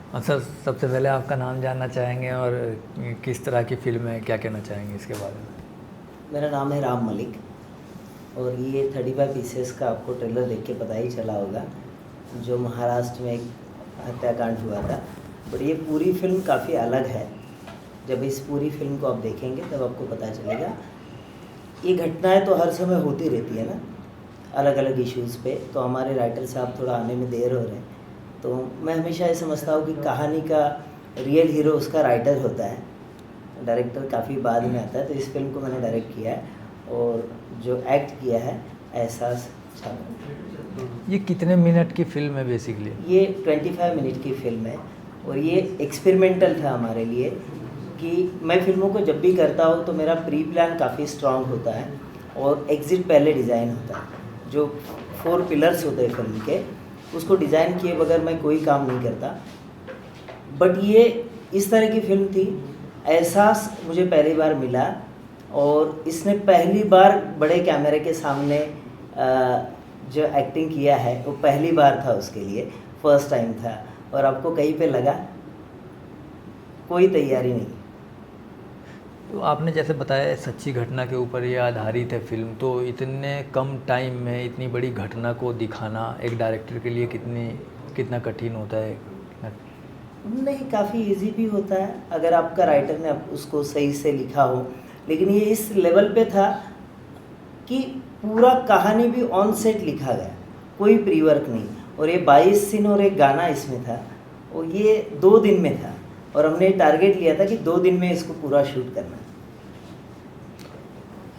Sir, सबसे पहले आपका नाम जानना चाहेंगे और किस तरह की फ़िल्म है, क्या कहना चाहेंगे इसके बारे में? मेरा नाम है राम मलिक और ये 35 पीसेस का आपको ट्रेलर देख के पता ही चला होगा, जो महाराष्ट्र में एक हत्याकांड हुआ था। बट ये पूरी फिल्म काफ़ी अलग है। जब इस पूरी फिल्म को आप देखेंगे तब आपको पता चलेगा। ये घटनाएं तो हर समय होती रहती है ना, अलग अलग इश्यूज़ पे। तो हमारे राइटर साहब थोड़ा आने में देर हो रहे हैं, तो मैं हमेशा ये समझता हूँ कि कहानी का रियल हीरो उसका राइटर होता है, डायरेक्टर काफ़ी बाद में आता है। तो इस फिल्म को मैंने डायरेक्ट किया है और जो एक्ट किया है एहसास छात्र। ये कितने मिनट की फ़िल्म है बेसिकली? ये 25 मिनट की फ़िल्म है और ये एक्सपेरिमेंटल था हमारे लिए कि मैं फ़िल्मों को जब भी करता हूँ तो मेरा प्री प्लान काफ़ी स्ट्रांग होता है और एग्ज़िट पहले डिज़ाइन होता है। जो 4 पिलर्स होते हैं फिल्म के, उसको डिज़ाइन किए बगैर मैं कोई काम नहीं करता। बट ये इस तरह की फिल्म थी, एहसास मुझे पहली बार मिला और इसने पहली बार बड़े कैमरे के सामने जो एक्टिंग किया है वो पहली बार था उसके लिए, फर्स्ट टाइम था। और आपको कहीं पे लगा कोई तैयारी नहीं। तो आपने जैसे बताया सच्ची घटना के ऊपर ये आधारित है फ़िल्म, तो इतने कम टाइम में इतनी बड़ी घटना को दिखाना एक डायरेक्टर के लिए कितना कठिन होता है? नहीं, काफ़ी इजी भी होता है अगर आपका राइटर ने उसको सही से लिखा हो। लेकिन ये इस लेवल पे था कि पूरा कहानी भी ऑन सेट लिखा गया, कोई प्री वर्क नहीं। और ये 22 सीन और एक गाना इसमें था और ये 2 दिन में था और हमने टारगेट लिया था कि 2 दिन में इसको पूरा शूट करना है।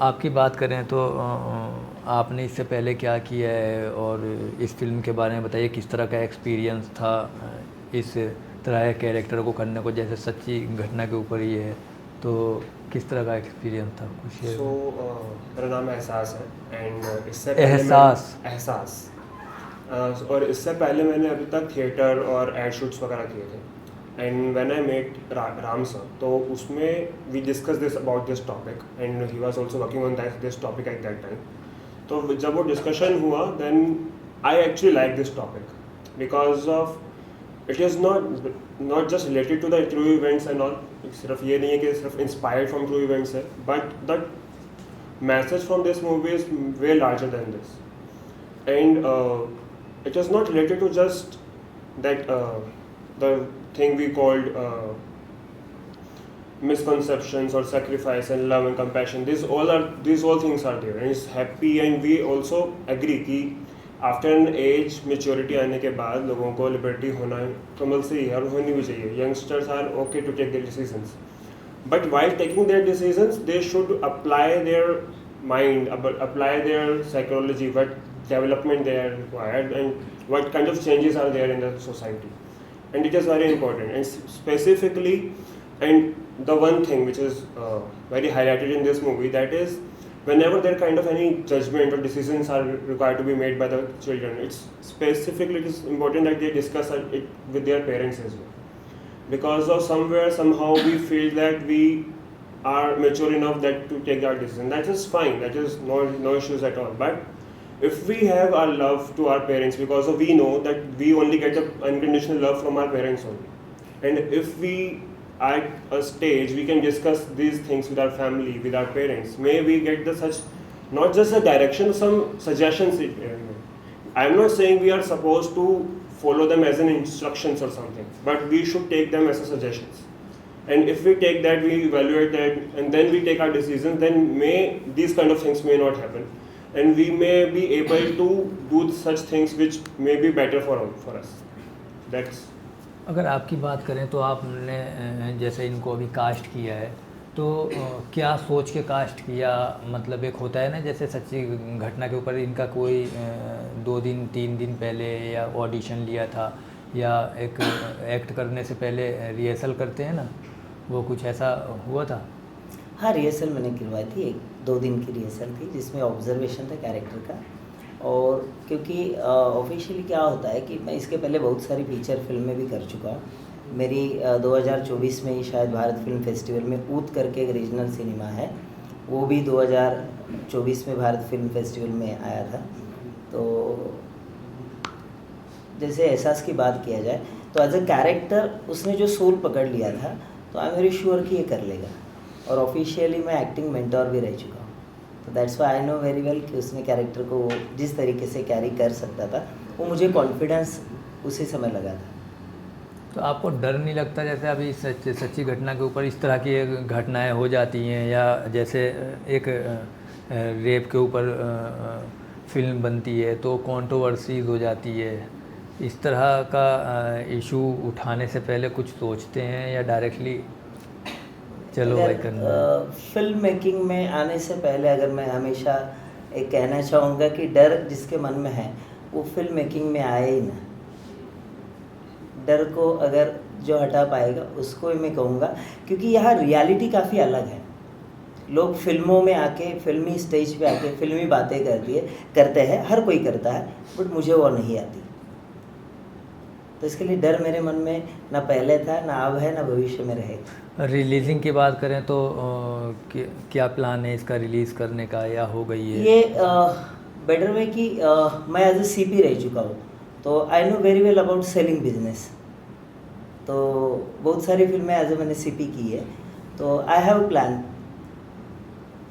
आपकी बात करें तो आपने इससे पहले क्या किया है और इस फिल्म के बारे में बताइए, किस तरह का एक्सपीरियंस था इस तरह के कैरेक्टर को करने को? जैसे सच्ची घटना के ऊपर ये है, तो किस तरह का एक्सपीरियंस था कुछ शेयर? मेरा नाम एहसास है एंड इससे एहसास और इससे पहले मैंने अभी तक थिएटर और एड शूट्स वगैरह किए थे। And when I met Ram sir, तो उसमें we discuss this about this topic and he was also working on this topic at that time. तो जब वो डिस्कशन हुआ then I actually like this topic because of it is not just related to the true events and all. सिर्फ ये नहीं है कि सिर्फ इंस्पायर्ड फ्रॉम ट्रू इवेंट्स है, but the message from this movie is way larger than this and it is not related to just that the thing we called misconceptions or sacrifice and love and compassion. These all things are there and it's happy, and we also agree कि after an age maturity आने के बाद लोगों को liberty होना compulsory है और होनी भी चाहिए. Youngsters are okay to take their decisions, but while taking their decisions they should apply their mind, apply their psychology, what development they are required and what kind of changes are there in the society. And it is very important, and specifically, and the one thing which is very highlighted in this movie, that is whenever there kind of any judgment or decisions are required to be made by the children, it is important that they discuss it with their parents as well, because of somehow we feel that we are mature enough that to take our decision. That is fine, that is no issues at all. But if we have our love to our parents, because we know that we only get the unconditional love from our parents only, and if we at a stage we can discuss these things with our family, with our parents, may we get the such, not just a direction, some suggestions. I am not saying we are supposed to follow them as an instructions or something, but we should take them as a suggestions. And if we take that, we evaluate that, and then we take our decisions, then these kind of things may not happen, and we may be able to do such things which may be better for us. That's अगर आपकी बात करें तो आपने जैसे इनको अभी cast किया है, तो क्या सोच के कास्ट किया? मतलब एक होता है ना, जैसे सच्ची घटना के ऊपर इनका कोई 2 दिन 3 दिन पहले या ऑडिशन लिया था, या एक एक्ट करने से पहले रिहर्सल करते हैं ना, वो कुछ ऐसा हुआ था? हाँ, रिहर्सल मैंने करवाई थी, 1-2 दिन की रिहर्सल थी जिसमें ऑब्जर्वेशन था कैरेक्टर का। और क्योंकि ऑफिशियली क्या होता है कि मैं इसके पहले बहुत सारी फीचर फिल्में भी कर चुका हूँ। मेरी 2024 में ही शायद भारत फिल्म फेस्टिवल में ऊत करके एक रीजनल सिनेमा है, वो भी 2024 में भारत फिल्म फेस्टिवल में आया था। तो जैसे एहसास की बात किया जाए तो एज अ कैरेक्टर उसने जो सोल पकड़ लिया था, तो आई एम वेरी श्योर कि ये कर लेगा। और ऑफिशियली मैं एक्टिंग मेंटोर भी रह चुका हूँ, तो that's why I know very well कि उसने कैरेक्टर को वो जिस तरीके से कैरी कर सकता था, वो मुझे कॉन्फिडेंस उसी समय लगा था। तो आपको डर नहीं लगता जैसे अभी सच्ची घटना के ऊपर इस तरह की घटनाएं हो जाती हैं, या जैसे एक रेप के ऊपर फिल्म बनती है तो कंट्रोवर्सीज हो जाती है, इस तरह का इशू उठाने से पहले कुछ सोचते हैं या डायरेक्टली चलो भाई करना है? फिल्म मेकिंग में आने से पहले अगर मैं हमेशा एक कहना चाहूँगा कि डर जिसके मन में है वो फिल्म मेकिंग में आए ही ना। डर को अगर जो हटा पाएगा उसको ही मैं कहूँगा, क्योंकि यहाँ रियलिटी काफ़ी अलग है। लोग फिल्मों में आके, फिल्मी स्टेज पे आके फिल्मी बातें करते हैं, हर कोई करता है, बट मुझे वो नहीं आती। तो इसके लिए डर मेरे मन में ना पहले था, ना अब है, ना भविष्य में रहेगा। रिलीजिंग की बात करें तो क्या प्लान है इसका रिलीज़ करने का, या हो गई है? ये बेटर वे कि मैं एज ए सीपी रह चुका हूँ, तो I know very well about selling business. तो बहुत सारी फिल्में एज ए मैंने सीपी की है, तो आई हैव प्लान।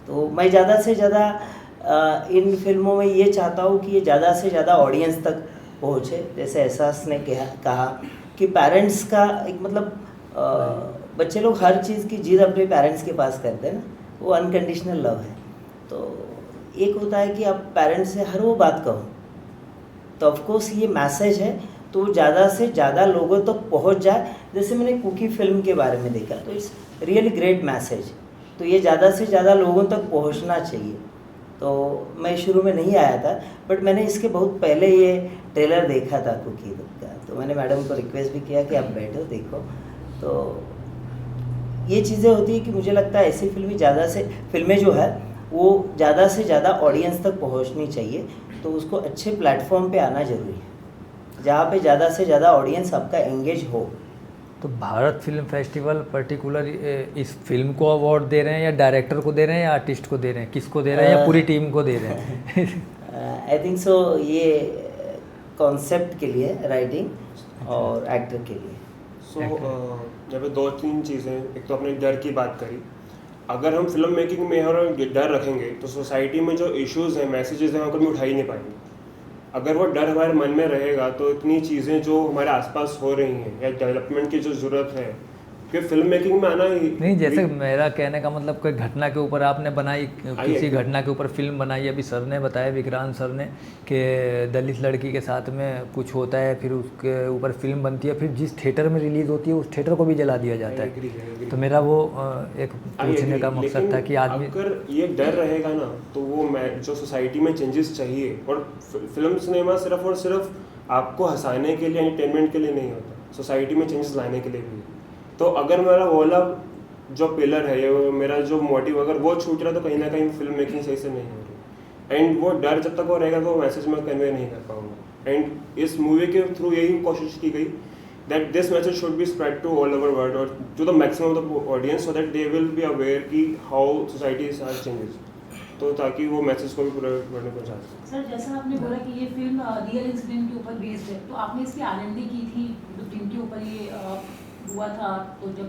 तो मैं ज़्यादा से ज़्यादा इन फिल्मों में ये चाहता हूँ कि ये ज़्यादा से ज़्यादा ऑडियंस तक पहुँचे। जैसे एहसास ने कहा कि पेरेंट्स का एक मतलब बच्चे लोग हर चीज़ की जिद अपने पेरेंट्स के पास करते हैं ना, वो अनकंडीशनल लव है। तो एक होता है कि आप पेरेंट्स से हर वो बात कहो, तो ऑफकोर्स ये मैसेज है तो ज़्यादा से ज़्यादा लोगों तक पहुंच जाए। जैसे मैंने कुकी फिल्म के बारे में देखा, तो इट्स रियली ग्रेट मैसेज, तो ये ज़्यादा से ज़्यादा लोगों तक पहुंचना चाहिए। तो मैं शुरू में नहीं आया था, बट मैंने इसके बहुत पहले ये ट्रेलर देखा था कुकी का, तो मैंने मैडम को रिक्वेस्ट भी किया कि आप बैठो देखो। तो ये चीज़ें होती है कि मुझे लगता है ऐसी फिल्में जो है वो ज़्यादा से ज़्यादा ऑडियंस तक पहुंचनी चाहिए। तो उसको अच्छे प्लेटफॉर्म पे आना ज़रूरी है, जहाँ पे ज़्यादा से ज़्यादा ऑडियंस आपका एंगेज हो। तो भारत फिल्म फेस्टिवल पर्टिकुलर इस फिल्म को अवार्ड दे रहे हैं, या डायरेक्टर को दे रहे हैं, या आर्टिस्ट को दे रहे हैं, किसको दे रहे हैं, या पूरी टीम को दे रहे हैं? आई थिंक सो ये कॉन्सेप्ट के लिए, राइटिंग और एक्टर के लिए। जब 2-3 चीज़ें, एक तो आपने डर की बात करी। अगर हम फिल्म मेकिंग में और डर रखेंगे तो सोसाइटी में जो इश्यूज़ हैं, मैसेजेस हैं, वो कभी उठा ही नहीं पाएंगे। अगर वो डर हमारे मन में रहेगा तो इतनी चीज़ें जो हमारे आसपास हो रही हैं या डेवलपमेंट की जो ज़रूरत है, कि फिल्म मेकिंग में आना ही नहीं। जैसे मेरा कहने का मतलब कोई घटना के ऊपर आपने बनाई, किसी घटना के ऊपर फिल्म बनाई, अभी सर ने बताया, विक्रांत सर ने, कि दलित लड़की के साथ में कुछ होता है, फिर उसके ऊपर फिल्म बनती है, फिर जिस थिएटर में रिलीज़ होती है उस थिएटर को भी जला दिया जाता है। तो मेरा वो एक पूछने का मकसद था कि आदमी, अगर ये डर रहेगा ना, तो वो जो सोसाइटी में चेंजेस चाहिए, और फिल्म सिनेमा सिर्फ और सिर्फ आपको हंसाने के लिए, एंटरटेनमेंट के लिए नहीं होता, सोसाइटी में चेंजेस लाने के लिए भी। तो अगर मेरा वो वाला जो पिलर है, ये मेरा जो मोटिव अगर वो छूट रहा है, तो कहीं ना कहीं फिल्म मेकिंग सही से नहीं हो रही। एंड वो डर जब तक वो रहेगा तो वो मैसेज मैं कन्वे नहीं कर पाऊंगा। एंड इस मूवी के थ्रू यही कोशिश की गई that this message should be spread to all over world और to the maximum of the audience, so that they will be aware कि हाउ सोसाइटी हैज चेंजेस, तो ताकि वो मैसेज को भी पूरा वर्ल्ड में पहुंचा सके। सर, जैसा आपने बोला कि ये फिल्म रियल इंसिडेंट के ऊपर बेस्ड है, तो आपने इसकी R&D की थी, जो जिनके ऊपर ये हुआ था, तो जब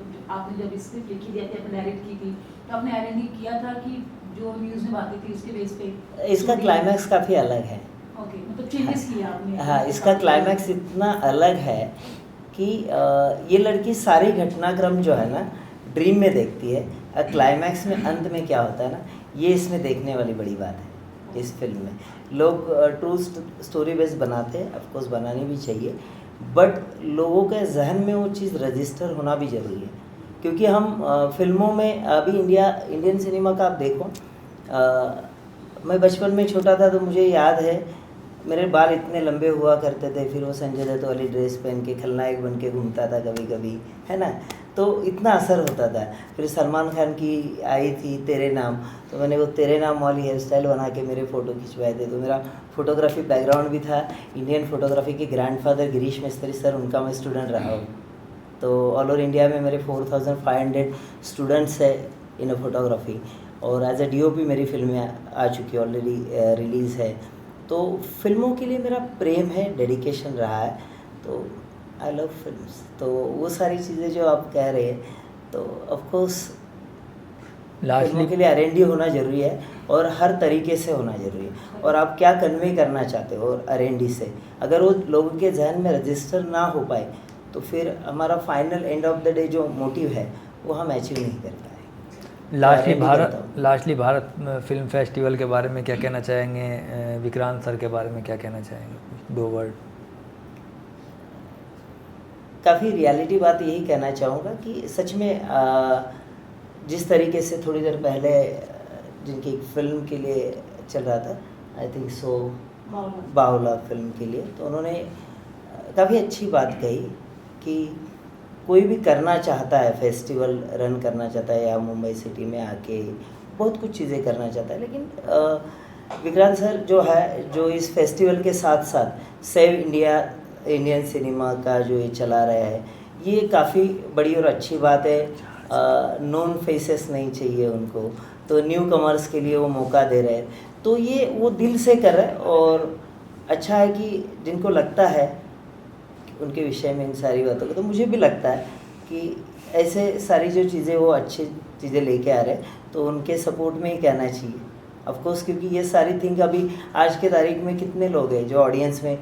स्क्रिप्ट लिखी थी, आपने डायरेक्ट की थी, तो आपने R&D किया था कि जो न्यूज़ में बातें थी उसके बेस पे? इसका क्लाइमैक्स काफ़ी अलग है। ओके, मतलब चेंजेस किया आपने? हाँ, इसका क्लाइमैक्स इतना अलग है कि ये लड़की सारी घटनाक्रम जो है ना ड्रीम में देखती है, और क्लाइमैक्स में अंत में क्या होता है ना, ये इसमें देखने वाली बड़ी बात है। इस फिल्म में लोग ट्रू स्टोरी बेस्ड बनाते हैं, ऑफकोर्स बनानी भी चाहिए, बट लोगों के जहन में वो चीज़ रजिस्टर होना भी ज़रूरी है। क्योंकि हम फिल्मों में अभी इंडियन सिनेमा का आप देखो, मैं बचपन में छोटा था तो मुझे याद है मेरे बाल इतने लंबे हुआ करते थे, फिर वो संजय दत्त वाली ड्रेस पहन के खलनायक बन के घूमता था कभी कभी, है ना, तो इतना असर होता था। फिर सलमान खान की आई थी तेरे नाम, तो मैंने वो तेरे नाम वाली हेयर स्टाइल बना के मेरे फ़ोटो खिंचवाए थे। तो मेरा फोटोग्राफी बैकग्राउंड भी था, इंडियन फोटोग्राफी के ग्रैंडफादर गिरीश मिस्त्री सर, उनका मैं स्टूडेंट रहा हूँ। तो ऑल ओवर इंडिया में मेरे 4500 स्टूडेंट्स है इन फोटोग्राफी, और एज अ DOP मेरी फिल्में आ चुकी है, ऑलरेडी रिलीज़ है। तो फिल्मों के लिए मेरा प्रेम है, डेडिकेशन रहा है। तो आई लव फिल्म्स। तो वो सारी चीज़ें जो आप कह रहे हैं, तो ऑफ कोर्स फिल्मों लास्टली के लिए R&D होना ज़रूरी है, और हर तरीके से होना ज़रूरी है, और आप क्या कन्वे करना चाहते हो और R&D से अगर वो लोगों के जहन में रजिस्टर ना हो पाए, तो फिर हमारा final end of the day जो मोटिव है वो हम अचीव नहीं कर पाए। लास्टली R&D भारत करता हूँ। लास्टली भारत फिल्म फेस्टिवल के बारे में क्या कहना चाहेंगे? विक्रांत सर के बारे में क्या कहना चाहेंगे? 2 वर्ड। काफ़ी रियलिटी बात यही कहना चाहूँगा कि सच में जिस तरीके से थोड़ी देर पहले जिनकी एक फिल्म के लिए चल रहा था, आई थिंक सो बावला फिल्म के लिए, तो उन्होंने काफ़ी अच्छी बात कही कि कोई भी करना चाहता है, फेस्टिवल रन करना चाहता है या मुंबई सिटी में आके बहुत कुछ चीज़ें करना चाहता है, लेकिन विक्रांत सर जो है, जो इस फेस्टिवल के साथ साथ सेव इंडियन सिनेमा का जो ये चला रहा है, ये काफ़ी बड़ी और अच्छी बात है। नोन फेसेस नहीं चाहिए उनको, तो न्यू कमर्स के लिए वो मौका दे रहे हैं, तो ये वो दिल से कर रहे हैं। और अच्छा है कि जिनको लगता है उनके विषय में इन सारी बातों को, तो मुझे भी लगता है कि ऐसे सारी जो चीज़ें वो अच्छी चीज़ें लेके आ रहे हैं, तो उनके सपोर्ट में ही कहना चाहिए ऑफ कोर्स, क्योंकि ये सारी थिंग अभी आज के तारीख में कितने लोग हैं जो ऑडियंस में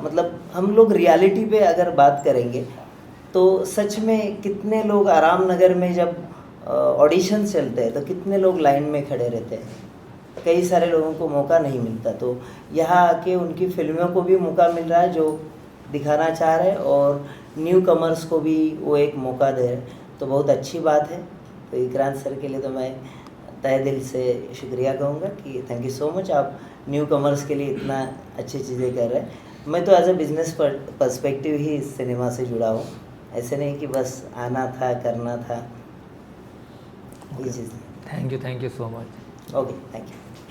मतलब हम लोग रियलिटी पे अगर बात करेंगे तो सच में कितने लोग आराम नगर में जब ऑडिशन चलते हैं तो कितने लोग लाइन में खड़े रहते हैं, कई सारे लोगों को मौका नहीं मिलता, तो यहाँ आके उनकी फिल्मों को भी मौका मिल रहा है जो दिखाना चाह रहे हैं, और न्यू कमर्स को भी वो एक मौका दे रहे हैं, तो बहुत अच्छी बात है। तो विक्रांत सर के लिए तो मैं तहे दिल से शुक्रिया कहूँगा कि थैंक यू सो मच, आप न्यू कमर्स के लिए इतना अच्छी चीज़ें कर रहे हैं। मैं तो एज ए बिजनेस पर्सपेक्टिव ही इस सिनेमा से जुड़ा हूँ, ऐसे नहीं कि बस आना था करना था ये चीज़। Thank you so much. Okay, thank you.